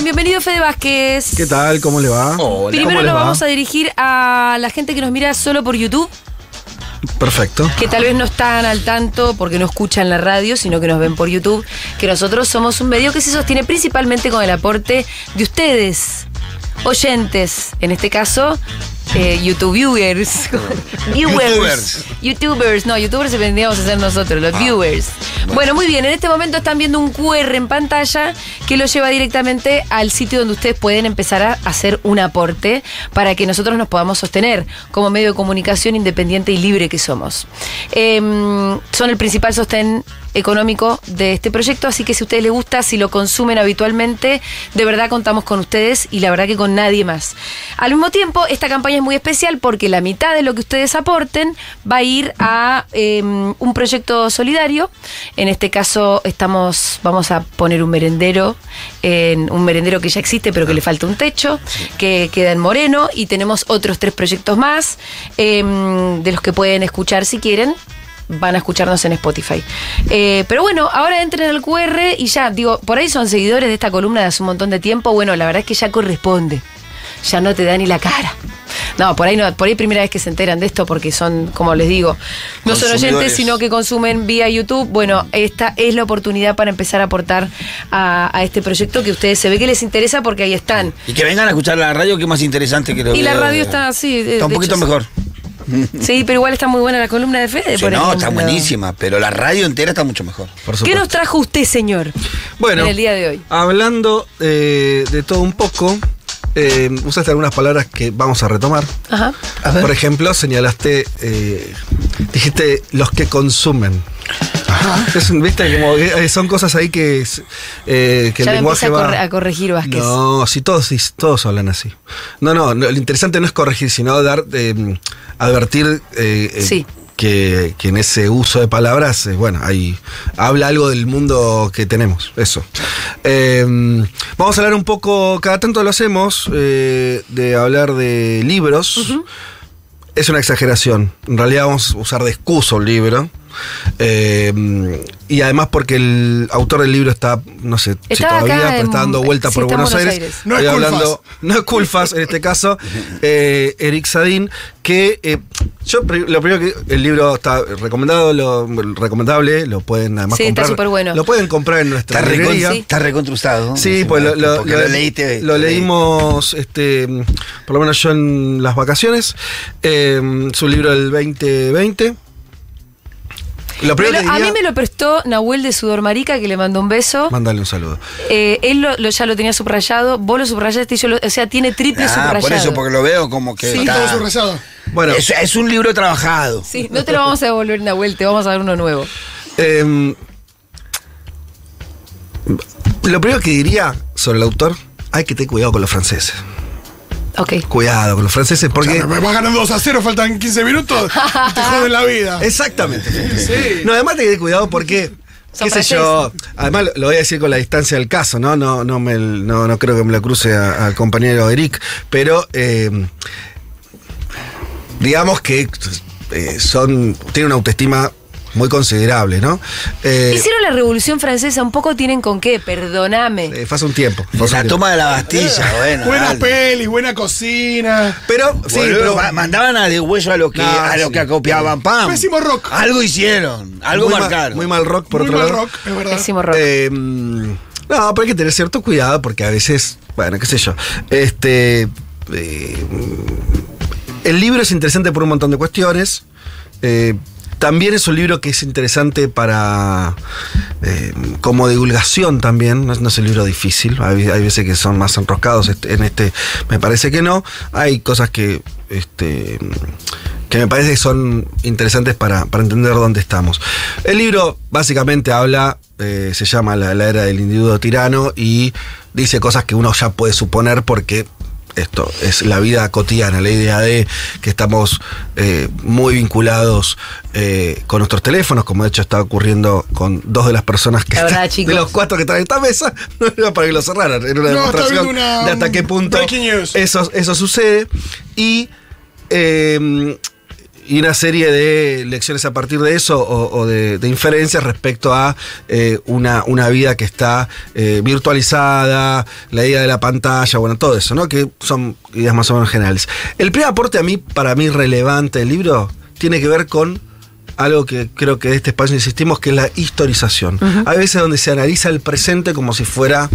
bien, bienvenido Fede Vázquez. ¿Qué tal? ¿Cómo le va? Hola. Primero lo vamos a dirigir a la gente que nos mira solo por YouTube, Perfecto. que tal vez no están al tanto porque no escuchan la radio, sino que nos ven por YouTube, que nosotros somos un medio que se sostiene principalmente con el aporte de ustedes, oyentes, en este caso, YouTubers. YouTubers, no, YouTubers tendríamos a ser nosotros, los viewers. Bueno, muy bien, en este momento están viendo un QR en pantalla que los lleva directamente al sitio donde ustedes pueden empezar a hacer un aporte para que nosotros nos podamos sostener como medio de comunicación independiente y libre que somos. Son el principal sostén económico de este proyecto, así que si a ustedes les gusta, si lo consumen habitualmente, de verdad contamos con ustedes y la verdad que con nadie más. Al mismo tiempo, esta campaña es muy especial porque la mitad de lo que ustedes aporten va a ir a un proyecto solidario. En este caso vamos a poner un merendero que ya existe pero que le falta un techo, que queda en Moreno, y tenemos otros 3 proyectos más de los que pueden escuchar si quieren. Van a escucharnos en Spotify. Pero bueno, ahora entren al QR y ya, digo, por ahí son seguidores de esta columna de hace un montón de tiempo. Bueno, la verdad es que ya corresponde. Ya no te da ni la cara. No, por ahí primera vez que se enteran de esto porque son, como les digo, no son oyentes, sino que consumen vía YouTube. Bueno, esta es la oportunidad para empezar a aportar a este proyecto que ustedes se ve que les interesa porque ahí están. Y que vengan a escuchar la radio, que es más interesante que lo Y la radio está así. Está un poquito mejor. Sí, pero igual está muy buena la columna de Fede. Sí, no, está buenísima, pero la radio entera está mucho mejor. ¿Qué nos trajo usted, señor? Bueno, en el día de hoy. Hablando de todo un poco, usaste algunas palabras que vamos a retomar. Ajá. Por ejemplo, señalaste, dijiste los que consumen. Viste, como que son cosas ahí que el ya lenguaje va a corregir Vázquez. No, sí, todos hablan así. No, lo interesante no es corregir, sino advertir sí. que en ese uso de palabras, habla algo del mundo que tenemos, eso. Vamos a hablar un poco, cada tanto lo hacemos, de hablar de libros. Uh-huh. Es una exageración, en realidad vamos a usar de excusa un libro. Y además porque el autor del libro está, no sé si todavía, pero está dando vuelta por Buenos Aires. No es Culfas en este caso, Eric Sadin, que yo lo primero que el libro está recomendable, lo pueden además comprar. Está súper bueno. Lo pueden comprar en nuestra librería. Está recontrustado. Sí, pues lo leíste. Lo leímos, por lo menos yo en las vacaciones. Su libro del 2020. A mí me lo prestó Nahuel de Sudor Marica, que le mandó un beso. Mándale un saludo. Él ya lo tenía subrayado, vos lo subrayaste y tiene triple subrayado. Por eso, porque lo veo como que sí, todo subrayado. Bueno, es un libro trabajado. Sí, no te lo vamos a devolver, Nahuel, te vamos a dar uno nuevo. Lo primero que diría sobre el autor, hay que tener cuidado con los franceses. Okay. Cuidado con los franceses porque... O sea, me vas ganando 2-0, faltan 15 minutos y te joden la vida. Exactamente. Sí. No, además te que cuidado porque... ¿Qué sé yo? Además lo voy a decir con la distancia del caso, ¿no? No creo que me lo cruce al compañero Eric, pero digamos que tiene una autoestima muy considerable, ¿no? Hicieron la Revolución Francesa, un poco tienen con qué, perdóname. Fue hace un tiempo. La toma de la Bastilla, buena peli, buena cocina. Pero, pero mandaban a de huello a lo que acopiaban pan. Pésimo rock. Algo hicieron, algo marcaron. Muy mal rock, por otro lado. Muy mal rock, es verdad. Pésimo rock. No, pero hay que tener cierto cuidado porque a veces, qué sé yo. El libro es interesante por un montón de cuestiones. También es un libro que es interesante para como divulgación también. No es un libro difícil. Hay veces que son más enroscados. En este me parece que no. Hay cosas que me parece que son interesantes para entender dónde estamos. El libro básicamente habla, se llama la era del individuo tirano y dice cosas que uno ya puede suponer porque esto es la vida cotidiana, la idea de que estamos muy vinculados con nuestros teléfonos, como de hecho está ocurriendo con 2 de las personas que de los 4 que traen esta mesa, no era para que lo cerraran, era una demostración de hasta qué punto eso sucede. y una serie de lecciones a partir de eso o de inferencias respecto a una vida que está virtualizada, la idea de la pantalla, bueno, todo eso, ¿no? Que son ideas más o menos generales. El primer aporte para mí relevante del libro tiene que ver con algo que creo que de este espacio insistimos, que es la historización. Hay veces donde se analiza el presente como si fuera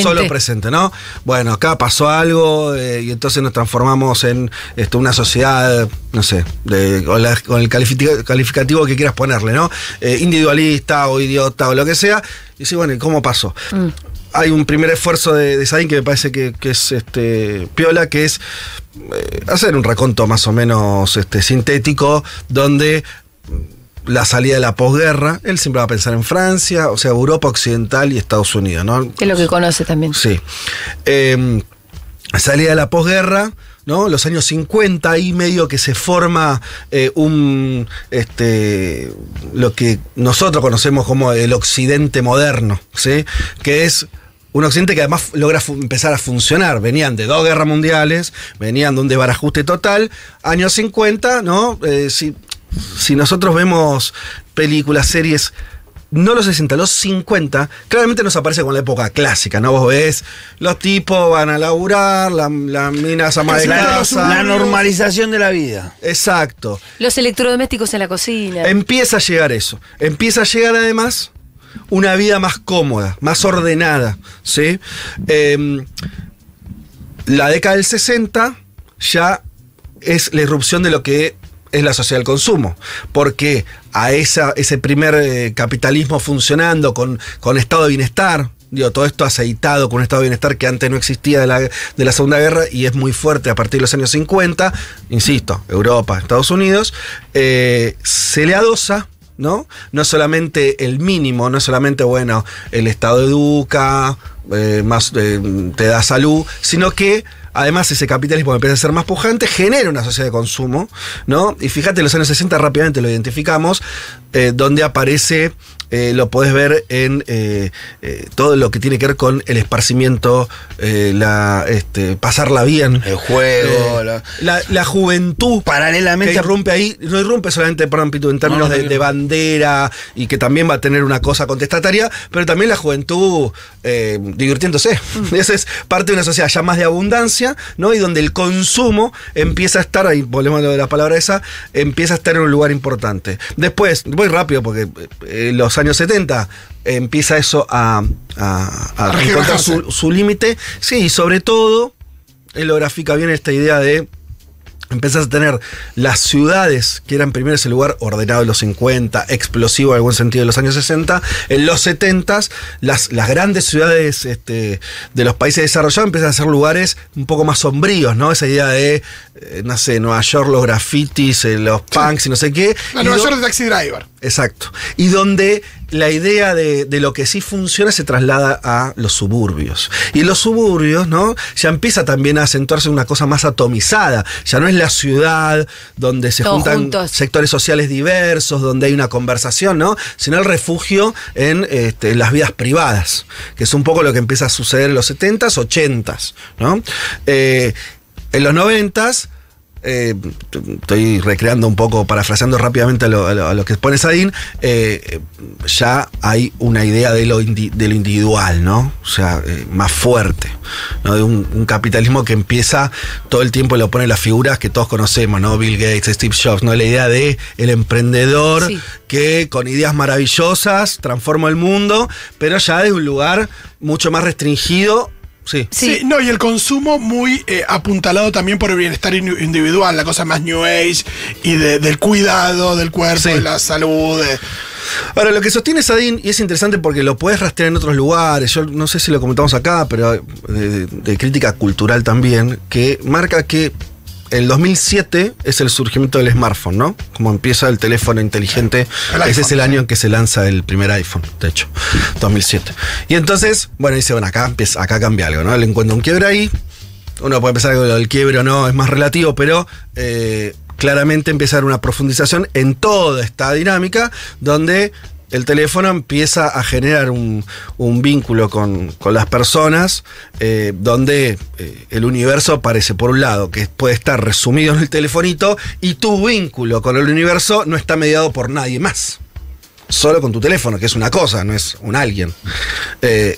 solo presente, ¿no? Bueno, acá pasó algo y entonces nos transformamos en una sociedad, no sé, con el calificativo que quieras ponerle, ¿no? Individualista o idiota o lo que sea. Y sí, bueno, ¿y cómo pasó? Hay un primer esfuerzo de Sadin que me parece que es piola, que es hacer un raconto más o menos sintético, donde la salida de la posguerra, él siempre va a pensar en Francia, o sea, Europa Occidental y Estados Unidos, ¿no? Que es lo que conoce también. Sí. Salida de la posguerra, ¿no? Los años 50, ahí medio que se forma lo que nosotros conocemos como el Occidente moderno, ¿sí? Que es un Occidente que además logra empezar a funcionar. Venían de 2 guerras mundiales, venían de un desbarajuste total. Años 50, ¿no? Si nosotros vemos películas, series, no los 60, los 50, claramente nos aparece con la época clásica, ¿no? Vos ves, los tipos van a laburar, las minas amas de casa. La normalización de la vida. Exacto. Los electrodomésticos en la cocina. Empieza a llegar eso. Empieza a llegar además una vida más cómoda, más ordenada, ¿sí? La década del 60 ya es la irrupción de lo que es la sociedad del consumo, porque a ese primer capitalismo funcionando con estado de bienestar, todo esto aceitado con un estado de bienestar que antes no existía de la Segunda Guerra y es muy fuerte a partir de los años 50, insisto, Europa, Estados Unidos, se le adosa, ¿no? No solamente el mínimo, no solamente, bueno, el Estado educa, te da salud, sino que además ese capitalismo que empieza a ser más pujante genera una sociedad de consumo, ¿no? Y fíjate, en los años 60 rápidamente lo identificamos, donde aparece, lo podés ver en todo lo que tiene que ver con el esparcimiento, pasarla bien. El juego. La juventud. Paralelamente. Que irrumpe ahí, no irrumpe solamente, por ejemplo, en términos de bandera, y que también va a tener una cosa contestataria, pero también la juventud divirtiéndose. Esa es parte de una sociedad ya más de abundancia, ¿no? Y donde el consumo empieza a estar, ahí volvemos a lo de la palabra esa, empieza a estar en un lugar importante. Después, voy rápido porque los años 70 empieza eso a encontrar su límite. Sí, y sobre todo, él lo grafica bien esta idea de empezás a tener las ciudades, que eran primero ese lugar ordenado en los 50, explosivo en algún sentido de los años 60, en los 70 las grandes ciudades de los países desarrollados empiezan a ser lugares un poco más sombríos, ¿no? Esa idea de, no sé, Nueva York, los grafitis, los punks y no sé qué. Nueva York de Taxi Driver. Exacto. Y donde la idea de lo que sí funciona se traslada a los suburbios. Y en los suburbios, ¿no? Ya empieza también a acentuarse una cosa más atomizada. Ya no es la ciudad donde se todos juntan juntos, sectores sociales diversos, donde hay una conversación, ¿no? Sino el refugio en las vidas privadas, que es un poco lo que empieza a suceder en los 70s, 80s, ¿no? En los 90s, estoy recreando un poco, parafraseando rápidamente a lo que pone Sadin, ya hay una idea de lo individual, ¿no? O sea, más fuerte, ¿no? De un capitalismo que empieza, todo el tiempo lo pone las figuras que todos conocemos, ¿no? Bill Gates, Steve Jobs, ¿no? La idea de el emprendedor, sí, que con ideas maravillosas transforma el mundo, pero ya de un lugar mucho más restringido. Sí. Sí, no, y el consumo muy apuntalado también por el bienestar individual, la cosa más New Age y del cuidado del cuerpo, sí, de la salud. Ahora, lo que sostiene Sadin, y es interesante porque lo puedes rastrear en otros lugares, yo no sé si lo comentamos acá, pero de crítica cultural también, que marca que el 2007 es el surgimiento del smartphone, ¿no? Como empieza el teléfono inteligente. Ese es el año en que se lanza el primer iPhone, de hecho, 2007. Y entonces, bueno, dice, bueno, acá cambia algo, ¿no? Le encuentra un quiebre ahí. Uno puede pensar que lo del quiebre o no es más relativo, pero claramente empieza a haber una profundización en toda esta dinámica donde el teléfono empieza a generar un vínculo con las personas donde el universo parece, por un lado, que puede estar resumido en el telefonito y tu vínculo con el universo no está mediado por nadie más. Solo con tu teléfono, que es una cosa, no es un alguien.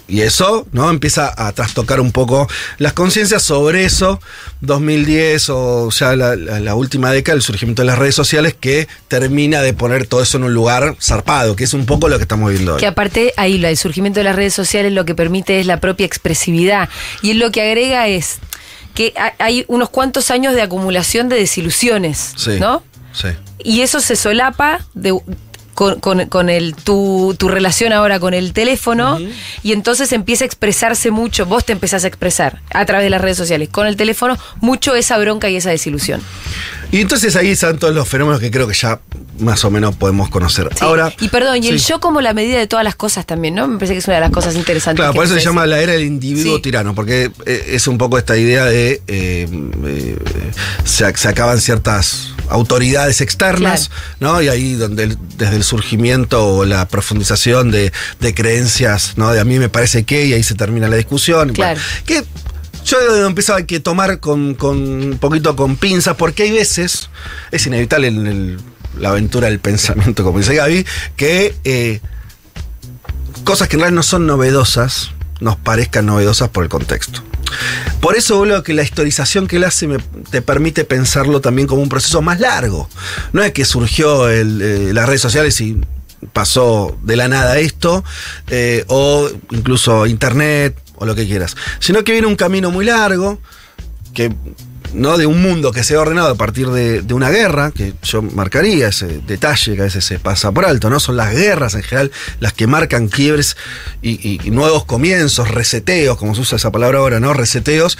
Y eso, ¿no? Empieza a trastocar un poco las conciencias sobre eso. 2010 o ya la última década, el surgimiento de las redes sociales que termina de poner todo eso en un lugar zarpado, que es un poco lo que estamos viendo hoy. Que aparte ahí el surgimiento de las redes sociales lo que permite es la propia expresividad. Y él lo que agrega es que hay unos cuantos años de acumulación de desilusiones, Sí, ¿no? sí. Y eso se solapa con tu relación ahora con el teléfono, y entonces empieza a expresarse mucho, vos te empezás a expresar a través de las redes sociales, con el teléfono, mucho esa bronca y esa desilusión. Y entonces ahí están todos los fenómenos que creo que ya más o menos podemos conocer. Sí. Ahora, y perdón, y el sí. yo como la medida de todas las cosas también, ¿no? Me parece que es una de las cosas interesantes. Claro, que por eso se decís. llama la era del individuo Sí. tirano, porque es un poco esta idea de se acaban ciertas autoridades externas, ¿no? Y ahí donde desde el surgimiento o la profundización de creencias, ¿no? De a mí me parece que, y ahí se termina la discusión. Claro. Bueno, que yo empezaba a que tomar con un poquito con pinzas, porque hay veces, es inevitable en la aventura del pensamiento, como dice Gaby, que cosas que en realidad no son novedosas, nos parezcan novedosas por el contexto. Por eso creo que la historización que él hace te permite pensarlo también como un proceso más largo. No es que surgió las redes sociales y pasó de la nada esto, o incluso internet, o lo que quieras, sino que viene un camino muy largo, que ¿no? De un mundo que se ha ordenado a partir de una guerra, que yo marcaría ese detalle que a veces se pasa por alto, ¿no? Son las guerras en general las que marcan quiebres y nuevos comienzos, reseteos, como se usa esa palabra ahora, ¿no? Reseteos,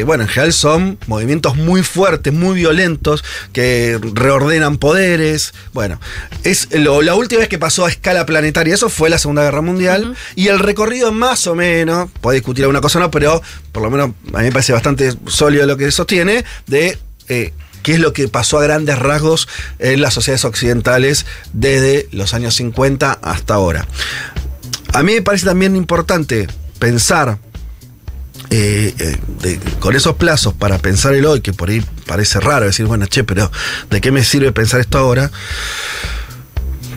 bueno, en general son movimientos muy fuertes, muy violentos, que reordenan poderes. Bueno, es la última vez que pasó a escala planetaria, eso fue la Segunda Guerra Mundial, y el recorrido más o menos, puede discutir alguna cosa o no, pero por lo menos a mí me parece bastante sólido lo que sostiene, de qué es lo que pasó a grandes rasgos en las sociedades occidentales desde los años 50 hasta ahora. A mí me parece también importante pensar con esos plazos para pensar el hoy, que por ahí parece raro decir, bueno, che, pero ¿de qué me sirve pensar esto ahora?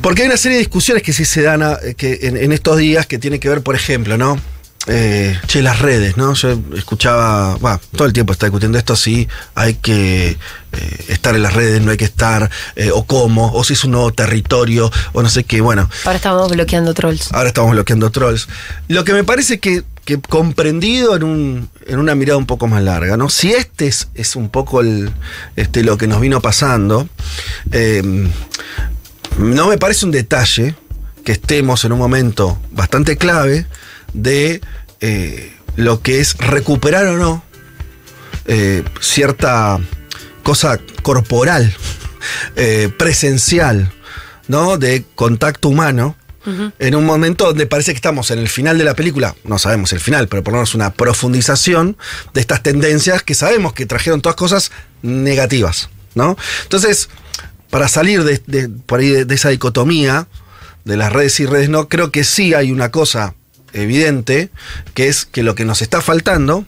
Porque hay una serie de discusiones que sí se dan en estos días que tienen que ver, por ejemplo, ¿no? Las redes, ¿no? Yo escuchaba, todo el tiempo está discutiendo esto, si hay que estar en las redes, no hay que estar, o cómo, o si es un nuevo territorio, o no sé qué, bueno. Ahora estamos bloqueando trolls. Lo que me parece que comprendido en una mirada un poco más larga, ¿no? Si es un poco lo que nos vino pasando, no me parece un detalle que estemos en un momento bastante clave de lo que es recuperar o no cierta cosa corporal, presencial, ¿no? De contacto humano, en un momento donde parece que estamos en el final de la película, no sabemos el final, pero por lo menos una profundización de estas tendencias que sabemos que trajeron todas cosas negativas, ¿no? Entonces, para salir por ahí de esa dicotomía de las redes y redes no, creo que sí hay una cosa evidente, que es que lo que nos está faltando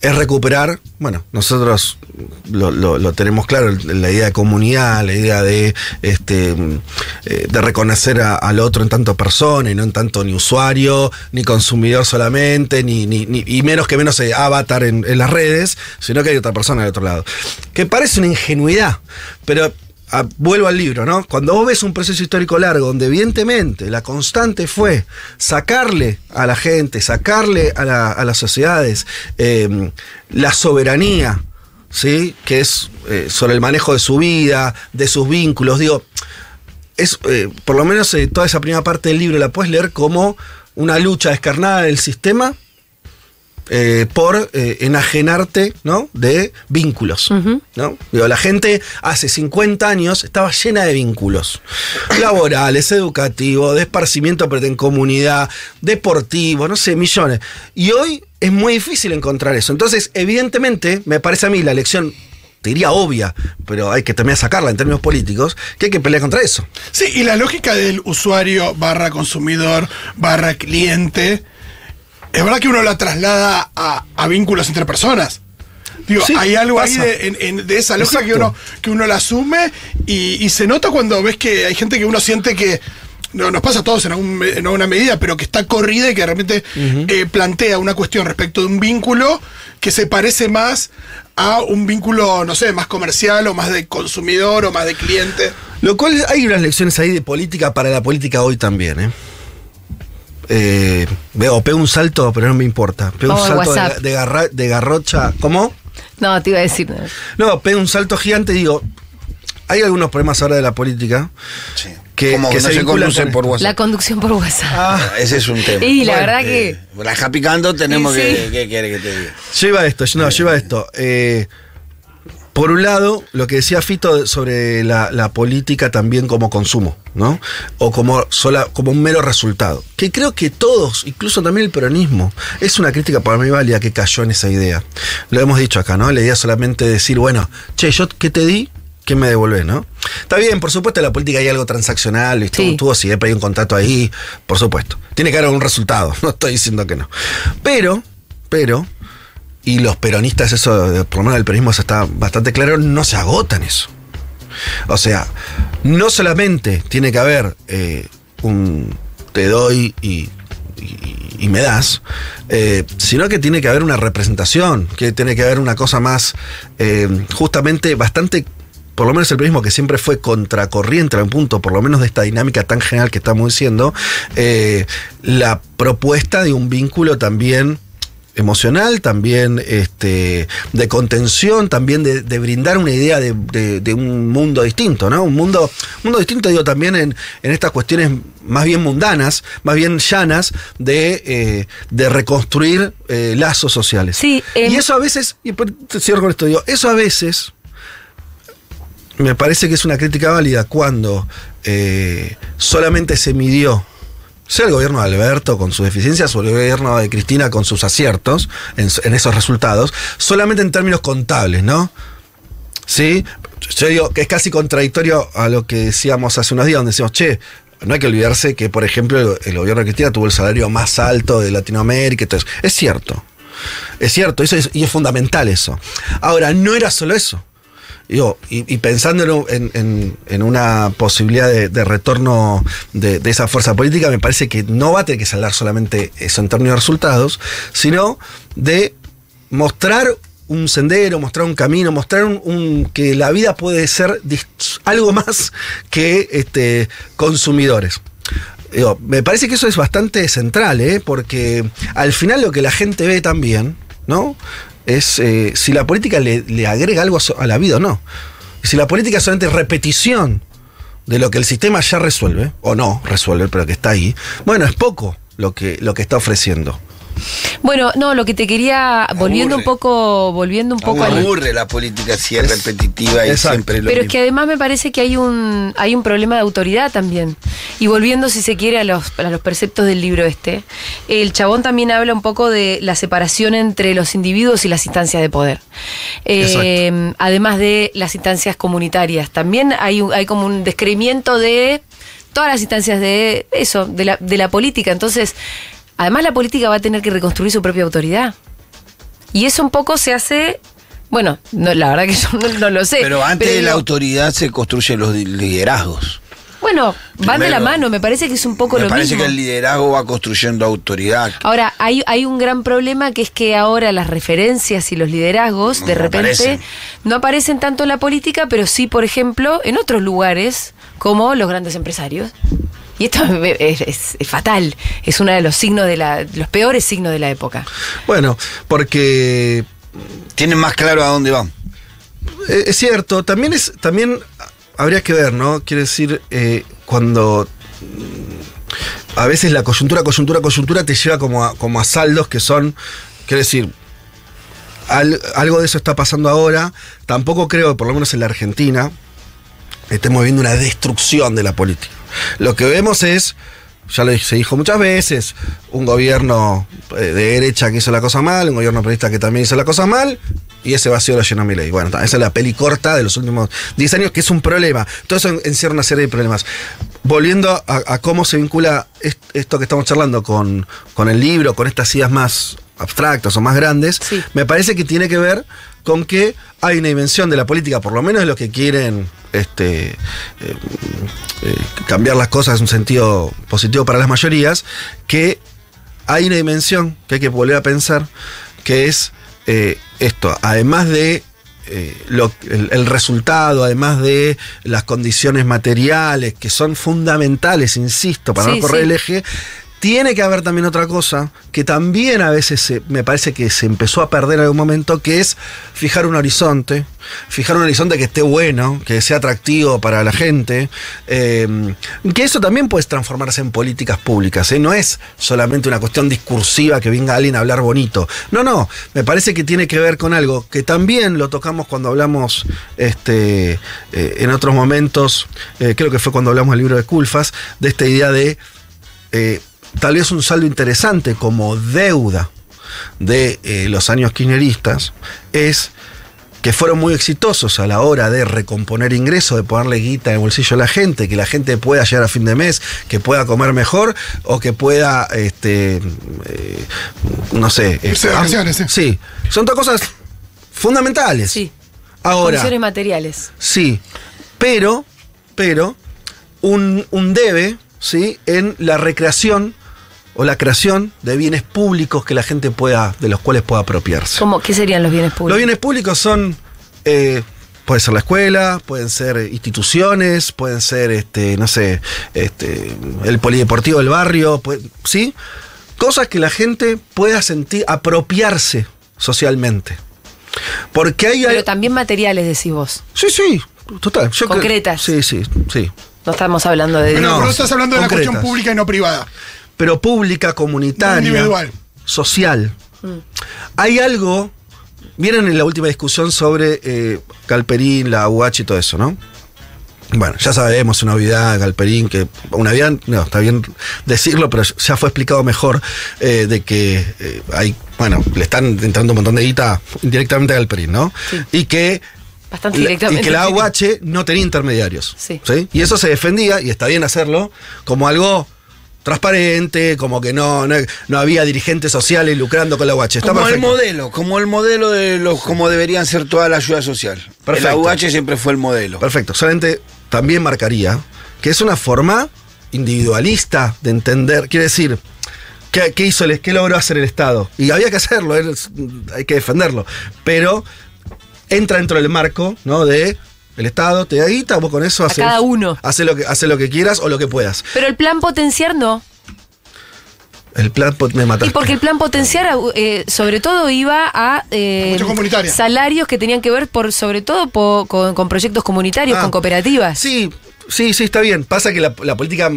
es recuperar, bueno, nosotros lo tenemos claro, la idea de comunidad, la idea de reconocer al otro en tanto persona y no en tanto ni usuario, ni consumidor solamente, y menos que menos avatar en las redes, sino que hay otra persona del otro lado. Que parece una ingenuidad, pero vuelvo al libro, ¿no? Cuando vos ves un proceso histórico largo, donde evidentemente la constante fue sacarle a la gente, sacarle a las sociedades la soberanía, ¿sí? Que es sobre el manejo de su vida, de sus vínculos, digo, es por lo menos toda esa primera parte del libro la puedes leer como una lucha descarnada del sistema por enajenarte, ¿no? De vínculos, ¿no? Digo, la gente hace 50 años estaba llena de vínculos laborales, educativos, de esparcimiento, pero en comunidad, deportivo, no sé, millones. Y hoy es muy difícil encontrar eso. Entonces, evidentemente, me parece a mí la lección te diría obvia, pero hay que también sacarla en términos políticos, que hay que pelear contra eso. Sí, y la lógica del usuario / consumidor / cliente, es verdad que uno la traslada a vínculos entre personas. Digo, Sí, hay algo pasa. ahí de esa lógica Exacto. que uno la asume y se nota cuando ves que hay gente que uno siente que nos pasa a todos en alguna medida, pero que está corrida y que de repente plantea una cuestión respecto de un vínculo que se parece más a un vínculo, no sé, más comercial o más de consumidor o más de cliente. Lo cual hay unas lecciones ahí de política para la política hoy también, pego un salto, pero no me importa. Pego un Vamos al salto WhatsApp. de garrocha. ¿Cómo? No, te iba a decir. No, pego un salto gigante y digo, hay algunos problemas ahora de la política. Sí. Que Como que no se vinculan conducen con por La WhatsApp. conducción por WhatsApp. Ese es un tema. Y la bueno, verdad que. La deja picando, tenemos Sí. ¿Qué quiere que te diga? Yo iba a esto. Por un lado, lo que decía Fito sobre la política también como consumo, ¿no? O como un mero resultado. Que creo que todos, incluso también el peronismo, es una crítica para mí válida que cayó en esa idea. Lo hemos dicho acá, ¿no? La idea solamente de decir, bueno, che, yo ¿qué te di? ¿Qué me devolvés, no? Está bien, por supuesto, en la política hay algo transaccional, ¿viste? Sí. Tuvo siempre hay un contrato ahí, por supuesto. Tiene que haber algún resultado, no estoy diciendo que no. Pero, y los peronistas, eso, por lo menos el peronismo eso está bastante claro, no se agotan eso. O sea, no solamente tiene que haber un te doy y me das, sino que tiene que haber una representación, que tiene que haber una cosa más, justamente bastante, por lo menos el peronismo que siempre fue contracorriente a un punto, por lo menos de esta dinámica tan general que estamos diciendo, la propuesta de un vínculo también emocional, también de contención, también de brindar una idea de un mundo distinto, ¿no? Un mundo distinto, digo, también en estas cuestiones más bien mundanas, más bien llanas, de reconstruir lazos sociales. Sí, y eso a veces, y cierro con esto, digo, eso a veces me parece que es una crítica válida cuando solamente se midió, sea el gobierno de Alberto con sus deficiencias o el gobierno de Cristina con sus aciertos en esos resultados, solamente en términos contables, ¿no? Sí, yo digo que es casi contradictorio a lo que decíamos hace unos días, donde decíamos, che, no hay que olvidarse que, por ejemplo, el gobierno de Cristina tuvo el salario más alto de Latinoamérica. Entonces, es cierto, y es fundamental eso. Ahora, no era solo eso. Digo, y pensando en una posibilidad de retorno de esa fuerza política, me parece que no va a tener que saldar solamente eso en términos de resultados, sino de mostrar un sendero, mostrar un camino, mostrar que la vida puede ser algo más que consumidores. Digo, me parece que eso es bastante central, porque al final lo que la gente ve también, ¿no? Es si la política le agrega algo a la vida o no. Y si la política es solamente repetición de lo que el sistema ya resuelve, o no resuelve, pero que está ahí, bueno, es poco lo que está ofreciendo. Bueno, no, lo que te quería, volviendo un poco al. Aburre la política si es repetitiva y Exacto. siempre lo Pero es mismo. que además me parece que hay un problema de autoridad también. Y volviendo, si se quiere, a los preceptos del libro el chabón también habla un poco de la separación entre los individuos y las instancias de poder. Además de las instancias comunitarias. También hay como un descreimiento de todas las instancias de eso, de la política. Entonces, además la política va a tener que reconstruir su propia autoridad. Y eso un poco se hace. Bueno, no, la verdad que yo no lo sé. Pero antes de la digo, autoridad se construyen los liderazgos. Bueno, van de la Primero, mano, me parece que es un poco lo Me parece mismo. que el liderazgo va construyendo autoridad. Ahora, hay un gran problema que es que ahora las referencias y los liderazgos, de No repente, aparecen. no aparecen tanto en la política, pero sí, por ejemplo, en otros lugares, como los grandes empresarios. Y esto es fatal, es uno de los signos los peores signos de la época. Bueno, porque Tienen más claro a dónde van. es cierto, también habría que ver, ¿no? Quiere decir, cuando a veces la coyuntura te lleva como a saldos que son, quiero decir, algo de eso está pasando ahora. Tampoco creo, por lo menos en la Argentina, estemos viendo una destrucción de la política. Lo que vemos es, se dijo muchas veces, un gobierno de derecha que hizo la cosa mal, un gobierno periodista que también hizo la cosa mal, y ese vacío lo llenó Milei. Bueno, esa es la peli corta de los últimos 10 años, que es un problema. Todo eso encierra una serie de problemas. Volviendo a cómo se vincula esto que estamos charlando con el libro, con estas ideas más abstractas o más grandes, sí. Me parece que tiene que ver con que hay una dimensión de la política, por lo menos de los que quieren cambiar las cosas en un sentido positivo para las mayorías, que hay una dimensión que hay que volver a pensar, que es esto, además de el resultado, además de las condiciones materiales, que son fundamentales, insisto, para no correr el eje, tiene que haber también otra cosa que también a veces me parece que se empezó a perder en algún momento, que es fijar un horizonte que esté bueno, que sea atractivo para la gente, que eso también puede transformarse en políticas públicas, no es solamente una cuestión discursiva que venga alguien a hablar bonito, no, me parece que tiene que ver con algo que también lo tocamos cuando hablamos en otros momentos, creo que fue cuando hablamos del libro de Culfas, de esta idea de tal vez un saldo interesante como deuda de los años kirchneristas es que fueron muy exitosos a la hora de recomponer ingresos, de ponerle guita en el bolsillo a la gente, que la gente pueda llegar a fin de mes, que pueda comer mejor o que pueda, no sé. Sí, son todas cosas fundamentales. Sí. Ahora, condiciones materiales. Sí, pero un debe, ¿sí?, en la recreación o la creación de bienes públicos que la gente de los cuales pueda apropiarse. ¿Qué serían los bienes públicos? Los bienes públicos son, puede ser la escuela, pueden ser instituciones, pueden ser, no sé, el polideportivo del barrio, ¿sí? Cosas que la gente pueda apropiarse socialmente. Porque Pero también materiales, decís vos. Sí, total. Concretas. Sí. No estamos hablando de... No estás hablando de la concretas. cuestión pública y no privada. Pero pública, comunitaria, no individual, social. Hay algo, vieron en la última discusión sobre Galperín, la UH y todo eso, ¿no? Bueno, ya sabemos una obviedad, Galperín, que una obviedad, no, está bien decirlo, pero ya fue explicado mejor de que le están entrando un montón de guita indirectamente a Galperín, ¿no? Sí. Y que bastante directamente. Y que la UH no tenía intermediarios. Sí. Y eso se defendía, y está bien hacerlo, como transparente, como que no había dirigentes sociales lucrando con la UH. Está como perfecto. como el modelo de cómo deberían ser toda la ayuda social. Perfecto. La UH siempre fue el modelo. Perfecto. Solamente también marcaría que es una forma individualista de entender. Quiere decir, ¿qué logró hacer el Estado? Y había que hacerlo, hay que defenderlo. Pero entra dentro del marco, ¿no?, de el Estado te da guita, vos con eso haces. Cada uno. Hace lo que quieras o lo que puedas. Pero el plan potenciar no. El plan me mataste. Y porque el plan potenciar sobre todo iba a salarios que tenían que ver sobre todo con proyectos comunitarios, con cooperativas. Sí, está bien. Pasa que la política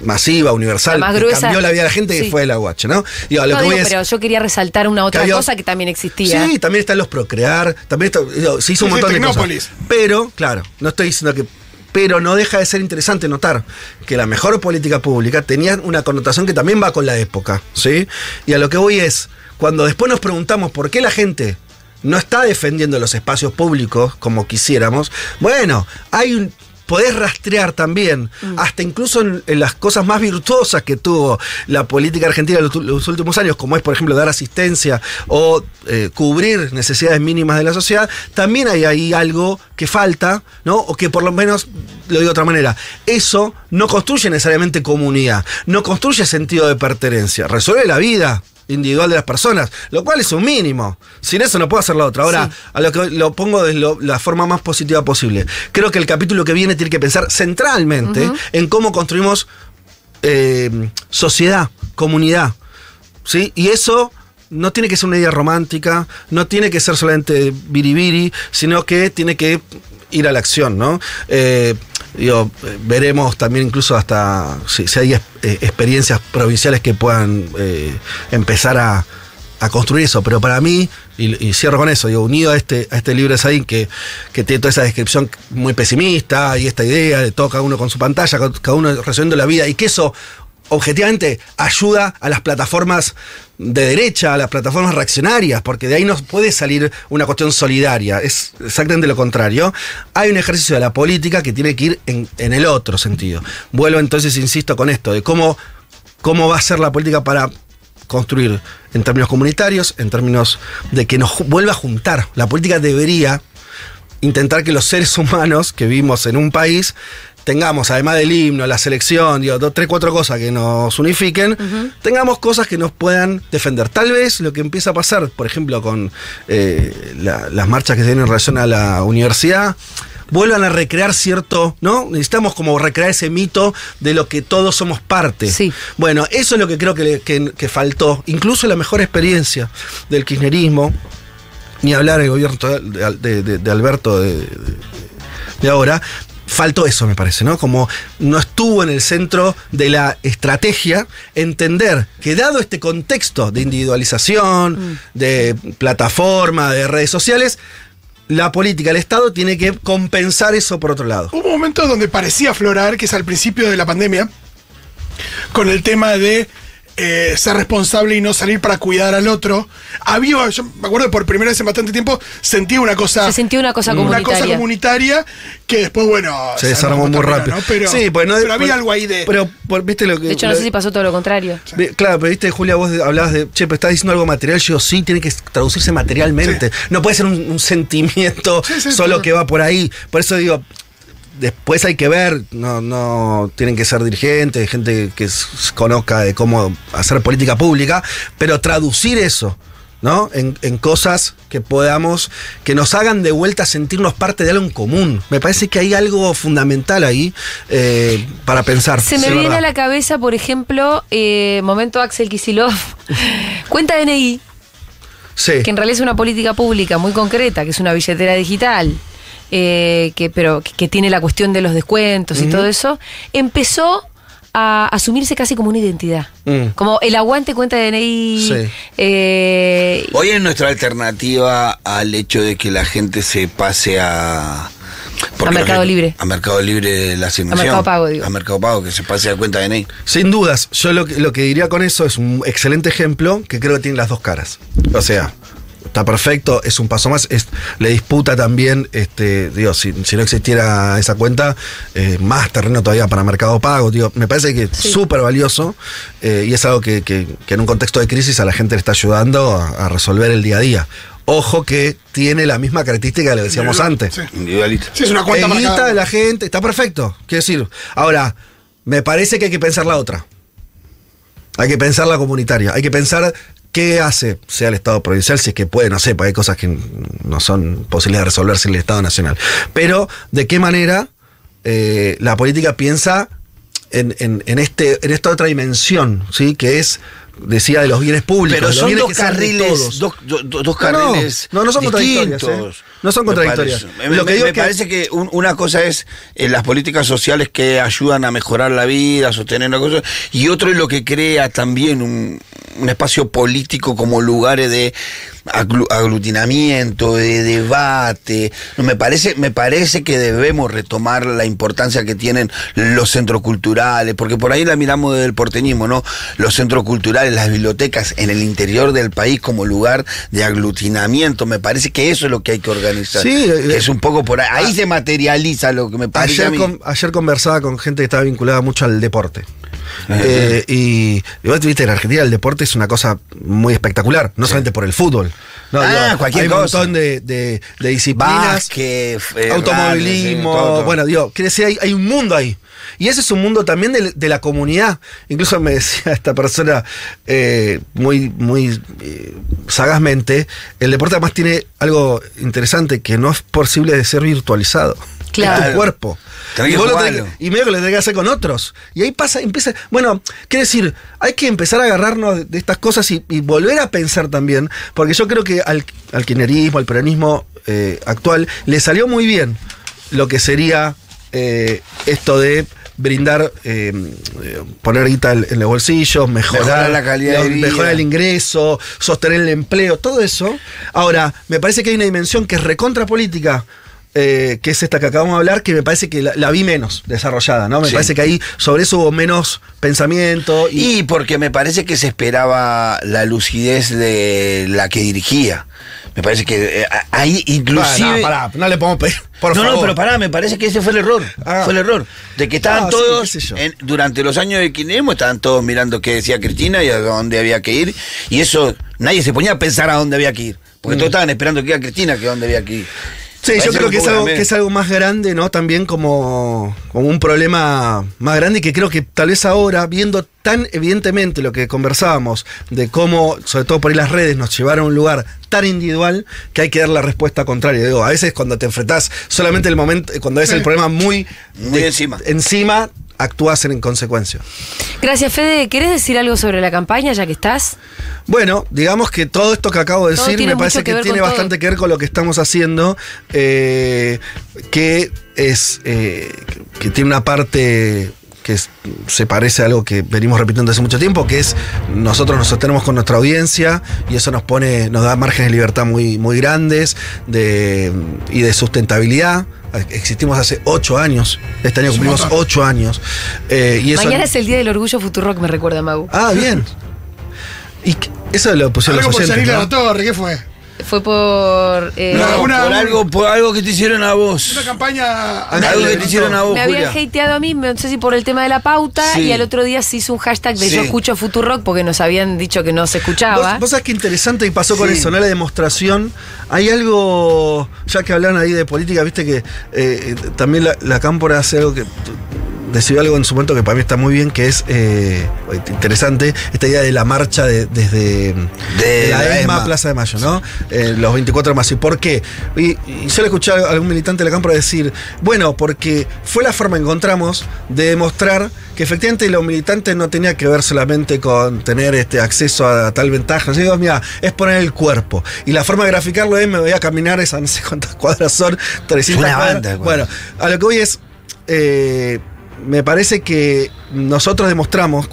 masiva, universal, más que gruesa, cambió la vida de la gente, que fue la UH, ¿no? Pero yo quería resaltar una otra cosa que también existía. Sí, también están los Procrear, también se hizo un montón de cosas. Pero, claro, no estoy diciendo que... Pero no deja de ser interesante notar que la mejor política pública tenía una connotación que también va con la época, ¿sí? Y a lo que voy es, cuando después nos preguntamos por qué la gente no está defendiendo los espacios públicos como quisiéramos, bueno, podés rastrear también, hasta incluso en las cosas más virtuosas que tuvo la política argentina en los últimos años, como es, por ejemplo, dar asistencia o cubrir necesidades mínimas de la sociedad, también hay ahí algo que falta, ¿no? O que por lo menos, lo digo de otra manera, eso no construye necesariamente comunidad, no construye sentido de pertenencia, resuelve la vida individual de las personas, lo cual es un mínimo. Sin eso no puedo hacer la otra. Ahora, a lo que lo pongo de la forma más positiva posible. Creo que el capítulo que viene tiene que pensar centralmente en cómo construimos sociedad, comunidad, ¿sí? Y eso no tiene que ser una idea romántica, no tiene que ser solamente biribiri, sino que tiene que ir a la acción, ¿no? Veremos también incluso hasta si hay experiencias provinciales que puedan empezar a construir eso, pero para mí, y cierro con eso, unido a este libro de Saín que tiene toda esa descripción muy pesimista y esta idea de todo cada uno con su pantalla, cada uno resolviendo la vida, y que eso objetivamente ayuda a las plataformas de derecha, a las plataformas reaccionarias, porque de ahí no puede salir una cuestión solidaria, es exactamente lo contrario. Hay un ejercicio de la política que tiene que ir en el otro sentido. Vuelvo entonces, insisto, con esto, de cómo va a ser la política para construir en términos comunitarios, en términos de que nos vuelva a juntar. La política debería intentar que los seres humanos que vivimos en un país tengamos, además del himno, la selección, 2, 3, 4 cosas que nos unifiquen, tengamos cosas que nos puedan defender. Tal vez lo que empieza a pasar, por ejemplo, con las marchas que se tienen en relación a la universidad, vuelvan a recrear cierto, ¿no? Necesitamos como recrear ese mito de lo que todos somos parte. Sí. Bueno, eso es lo que creo que faltó. Incluso la mejor experiencia del kirchnerismo, ni hablar del gobierno de Alberto de ahora, faltó eso, me parece, ¿no? Como no estuvo en el centro de la estrategia entender que dado este contexto de individualización, de plataforma, de redes sociales, la política, el Estado tiene que compensar eso por otro lado. Hubo un momento donde parecía aflorar, que es al principio de la pandemia, con el tema de ser responsable y no salir para cuidar al otro. Yo me acuerdo que por primera vez en bastante tiempo sentí una cosa. Se sintió una cosa comunitaria. Una cosa comunitaria que después, bueno, se desarmó muy rápido. ¿no? Pero, sí, pues pero había algo ahí de. Pero, ¿viste lo que? De hecho, no sé si pasó todo lo contrario. Claro, pero viste, Julia, vos hablabas de, pero estás diciendo algo material. Yo sí, tiene que traducirse materialmente. Sí. No puede ser un sentimiento solo que va por ahí. Por eso digo. Después hay que ver, no tienen que ser dirigentes, gente que conozca de cómo hacer política pública, pero traducir eso, ¿no? En cosas que nos hagan de vuelta sentirnos parte de algo en común. Me parece que hay algo fundamental ahí para pensar. Se me viene a la cabeza, por ejemplo, momento Axel Kicillof, cuenta DNI, sí, que en realidad es una política pública muy concreta, que es una billetera digital. Pero que tiene la cuestión de los descuentos y todo eso, empezó a asumirse casi como una identidad. Como el aguante cuenta de DNI. Sí. Hoy es nuestra alternativa al hecho de que la gente se pase a Mercado Libre. A Mercado Libre la asignación. A Mercado Pago, digo. A Mercado Pago, que se pase a cuenta de DNI. Sin dudas. Yo lo que diría con eso es un excelente ejemplo que creo que tiene las dos caras. O sea, está perfecto, es un paso más, le disputa también, si no existiera esa cuenta, más terreno todavía para Mercado Pago, me parece que es súper valioso y es algo que en un contexto de crisis a la gente le está ayudando a resolver el día a día. Ojo que tiene la misma característica que le decíamos antes. Sí. Individualista. Sí, es una cuenta marcada de la gente, está perfecto, quiero decir. Ahora, me parece que hay que pensar la otra. Hay que pensar la comunitaria, hay que pensar qué hace, sea el Estado provincial, si es que puede, no sé, porque hay cosas que no son posibles de resolver sin el Estado nacional. Pero, ¿de qué manera la política piensa en esta otra dimensión, ¿sí? Que es, decía, de los bienes públicos. Pero son dos carriles, dos carriles no son distintos. Contradictorias. No son contradictorias. Me parece que una cosa es las políticas sociales que ayudan a mejorar la vida, a sostener una cosa, y otro es lo que crea también un espacio político como lugares de aglutinamiento, de debate. Me parece que debemos retomar la importancia que tienen los centros culturales, porque por ahí la miramos desde el porteñismo, ¿no? Los centros culturales, las bibliotecas en el interior del país como lugar de aglutinamiento. Me parece que eso es lo que hay que organizar. Sí, es un poco por ahí. Ahí se materializa lo que me parece a mí. Ayer conversaba con gente que estaba vinculada mucho al deporte. Y vos viste, en Argentina el deporte es una cosa muy espectacular, no solamente por el fútbol. No, cualquier hay cosa. Un montón de disciplinas, básquet, automovilismo, quiere decir, hay un mundo ahí. Y ese es un mundo también de la comunidad. Incluso me decía esta persona muy sagazmente, el deporte además tiene algo interesante, que no es posible de ser virtualizado. Claro. Es tu cuerpo. Y medio que lo tenés que hacer con otros. Y ahí empieza. Bueno, quiere decir, hay que empezar a agarrarnos de estas cosas y volver a pensar también, porque yo creo que al kirchnerismo, al peronismo actual, le salió muy bien lo que sería esto de brindar, poner guita en los bolsillos, mejorar la calidad de vida, mejorar el ingreso, sostener el empleo, todo eso. Ahora, me parece que hay una dimensión que es recontra política, que es esta que acabamos de hablar, que me parece que la vi menos desarrollada, ¿no? Me Sí. parece que ahí sobre eso hubo menos pensamiento. Y porque me parece que se esperaba la lucidez de la que dirigía. Me parece que ahí inclusive... No le podemos pedir, por favor. No, pero pará, me parece que ese fue el error. Ah. Fue el error. De que estaban Sí, todos, qué sé yo. durante los años de kirchnerismo, estaban todos mirando qué decía Cristina y a dónde había que ir. Y eso, nadie se ponía a pensar a dónde había que ir. Porque todos estaban esperando que iba Cristina, que a dónde había que ir. Sí, yo Parece creo un que es, poco algo, también. que es algo más grande, ¿no? También como un problema más grande y que creo que tal vez ahora, viendo tan evidentemente lo que conversábamos, de cómo, sobre todo por ahí las redes, nos llevaron a un lugar tan individual que hay que dar la respuesta contraria. Digo, a veces cuando te enfrentás solamente el momento, cuando ves el problema muy encima, actúas en consecuencia. Gracias, Fede. ¿Querés decir algo sobre la campaña, ya que estás? Bueno, digamos que todo esto que acabo de Todo decir tiene me parece mucho que que ver tiene con bastante todo. que ver con lo que estamos haciendo, que es que tiene una parte que se parece a algo que venimos repitiendo hace mucho tiempo, que es nosotros nos sostenemos con nuestra audiencia y eso nos da márgenes de libertad muy, muy grandes y de sustentabilidad. Existimos hace 8 años. Este año cumplimos 8 años. Y eso, Mañana es el Día del Orgullo Futurock, me recuerda, Mau. Ah, bien. Y eso lo pusieron Algo los por oyentes, salir a ¿no? la torre, ¿qué fue? Fue por... No, por algo que te hicieron a vos. Una campaña... Algo que te hicieron a vos, me habían Julia. hateado a mí, no sé si por el tema de la pauta, Sí. y al otro día se hizo un hashtag de Sí. yo escucho Futurock porque nos habían dicho que no se escuchaba. Vos sabés qué interesante y pasó con Sí. eso, ¿no? La demostración. Hay algo, ya que hablan ahí de política, viste que también la Cámpora hace algo que decidió algo en su momento que para mí está muy bien, que es interesante, esta idea de la marcha desde la ESMA a Plaza de Mayo, ¿no? Los 24 de mayo. ¿Y por qué? Y yo le escuché a algún militante de la Cámpora decir, bueno, porque fue la forma que encontramos de demostrar que efectivamente los militantes no tenía que ver solamente con tener acceso a tal ventaja. Yo digo, mira, es poner el cuerpo. Y la forma de graficarlo es, me voy a caminar esas no sé cuántas cuadras son, 300 Una cuadras. banda, Bueno, a lo que voy es... me parece que nosotros demostramos,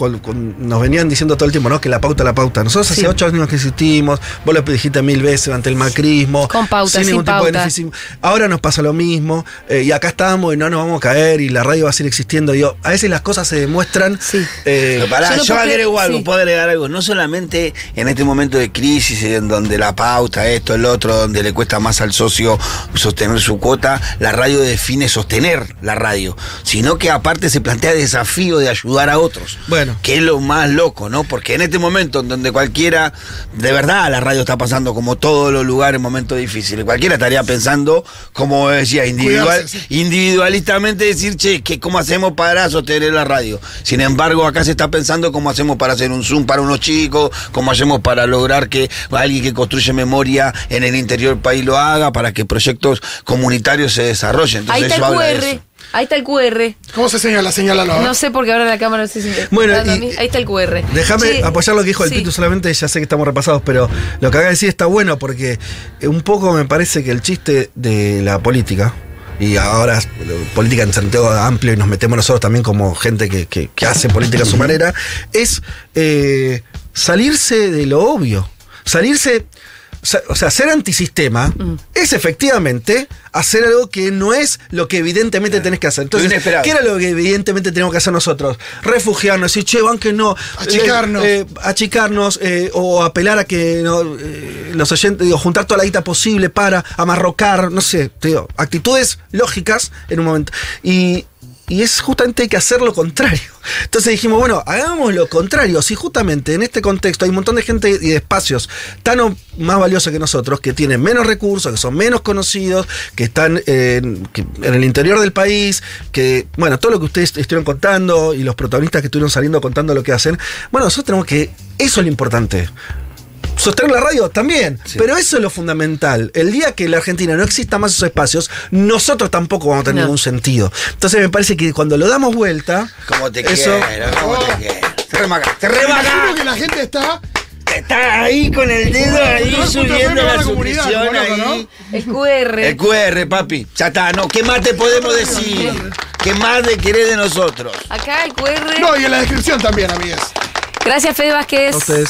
nos venían diciendo todo el tiempo, ¿no? Que la pauta. Nosotros hace 8 años que existimos, vos lo dijiste 1000 veces ante el macrismo. Con pauta, sin ningún tipo de pauta. beneficio. Ahora nos pasa lo mismo, y acá estamos y no nos vamos a caer, y la radio va a seguir existiendo. Digo, a veces las cosas se demuestran. Sí. Pero pará, Yo no yo puedo agrego creer- algo, sí. puedo agregar algo. No solamente en este momento de crisis, en donde la pauta, esto, el otro, donde le cuesta más al socio sostener su cuota, la radio define sostener la radio, sino que aparte se plantea el desafío de ayudar a otros. Bueno. Que es lo más loco, ¿no? Porque en este momento en donde cualquiera, de verdad la radio está pasando como todos los lugares en momentos difíciles, cualquiera estaría pensando, como decía, Cuidarse, sí. individualistamente decir, che, ¿cómo hacemos para sostener la radio? Sin embargo, acá se está pensando cómo hacemos para hacer un Zoom para unos chicos, cómo hacemos para lograr que alguien que construye memoria en el interior del país lo haga, para que proyectos comunitarios se desarrollen. Entonces, Ahí está eso el habla de QR. eso. Ahí está el QR. ¿Cómo se señala? Señálalo. No sé porque ahora la cámara no sé si me Bueno, está dando a y- mí. Ahí está el QR. Déjame Che, apoyar lo que dijo el sí. Pitu solamente, ya sé que estamos repasados, pero lo que acaba de decir está bueno porque un poco me parece que el chiste de la política, y ahora política en sentido amplio y nos metemos nosotros también como gente que hace política a su manera, es salirse de lo obvio, o sea, ser antisistema es efectivamente hacer algo que no es lo que evidentemente tenés que hacer. Entonces, Inesperado. ¿qué era lo que evidentemente tenemos que hacer nosotros? Refugiarnos, decir, che, van que no. Achicarnos. Achicarnos, o apelar a que los oyentes, digo, juntar toda la guita posible para amarrocar, no sé, te digo, actitudes lógicas en un momento. Y es justamente hay que hacer lo contrario. Entonces dijimos, bueno, hagamos lo contrario. Si justamente en este contexto hay un montón de gente y de espacios tan o más valiosos que nosotros, que tienen menos recursos, que son menos conocidos, que están en el interior del país, que, bueno, todo lo que ustedes estuvieron contando y los protagonistas que estuvieron saliendo contando lo que hacen, bueno, nosotros tenemos que, eso es lo importante. Sostener la radio también, Sí. pero eso es lo fundamental. El día que en la Argentina no exista más esos espacios, nosotros tampoco vamos a tener No. ningún sentido. Entonces me parece que cuando lo damos vuelta, ¿Cómo te eso, quiero? ¿Cómo te quiero? Te remaga, te Me imagino remaga. que la gente está... Está ahí con el dedo ahí Control.fm subiendo va a la la comunidad, suscripción como loco, ahí. El QR. El QR, papi. Ya está, no. ¿Qué más te podemos decir? ¿Qué más te querés de nosotros? Acá el QR. No, y en la descripción también, amigas. Gracias, Fede Vázquez. a ustedes.